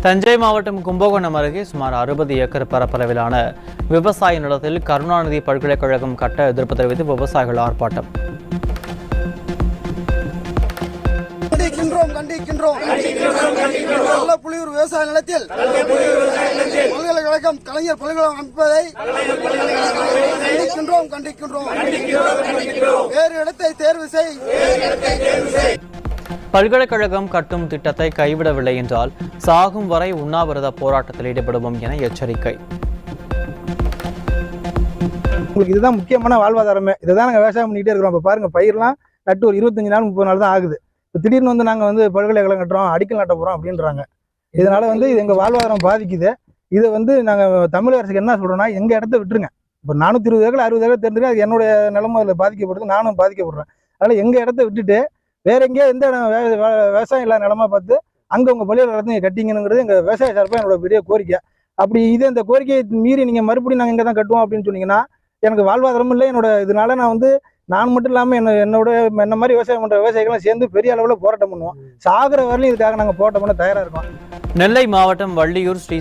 தஞ்சை மாவட்டம் கும்பகோணம் அருகே சுமார் 60 ஏக்கர் பரப்பளவிலான விவசாய நிலத்தில் கருணாநிதி பல்கலைக்கழகம் கட்ட எதிர்ப்பு தெரிவித்து விவசாயிகள் ஆர்ப்பாட்டம். புலியூர் விவசாய நிலத்தில் பல்கலைக்கழகம் கலைஞர் பல்கலைக்கழகம் அமைப்பதை கண்டிக்கின்றோம். வேறு இடத்தை தேர்வு செய். பல்கலைக்கழகம் கட்டும் திட்டத்தை கைவிடவில்லை என்றால் சாகும் வரை உண்ணாவிரத போராட்டத்தில் ஈடுபடுவோம் என எச்சரிக்கை. உங்களுக்கு இதுதான் முக்கியமான வாழ்வாதாரமே. இதுதான் நாங்கள் விவசாயம் பண்ணிக்கிட்டே இருக்கிறோம். இப்போ பாருங்க, பயிரெலாம் நட்டு ஒரு 25 நாள் 30 நாள் தான் ஆகுது. இப்போ திடீர்னு நாங்கள் பல்கலைக்கழகம் கட்டுறோம், அடிக்கல் நட்ட போகிறோம் அப்படின்றாங்க. இதனால இது எங்கள் வாழ்வாதாரம் பாதிக்குது. இதை நாங்கள் தமிழக அரசுக்கு என்ன சொல்கிறோன்னா, எங்கள் இடத்த விட்டுருங்க. இப்போ 420 ஏக்கர் 60 ஏக்கர் தெரிஞ்சுக்க அது என்னுடைய நிலமும் அதில் பாதிக்கப்படுது, நானும் பாதிக்கப்படுறேன். அதனால் எங்கள் இடத்த விட்டுட்டு வேற எங்கேயா எந்த விவசாயம் இல்லாத நிலமா பார்த்து அங்கே உங்கள் பள்ளியில் கட்டிங்கங்கிறது எங்கள் விவசாய சார்பாக என்னோட பெரிய கோரிக்கை. அப்படி இந்த கோரிக்கையை மீறி நீங்கள் மறுபடியும் நாங்கள் இங்கே தான் கட்டுவோம் அப்படின்னு சொன்னீங்கன்னா எனக்கு வாழ்வாதாரம் இல்லை. இதனால நான் மட்டும் இல்லாமல் என்ன மாதிரி விவசாயம் பண்ணுற விவசாயிகள்லாம் சேர்ந்து பெரிய அளவில் போராட்டம் பண்ணுவோம். சாகிற வரலையும் இதுக்காக நாங்கள் போராட்டம் பண்ண தயாராக இருக்கோம். நெல்லை மாவட்டம் வள்ளியூர் ஸ்ரீ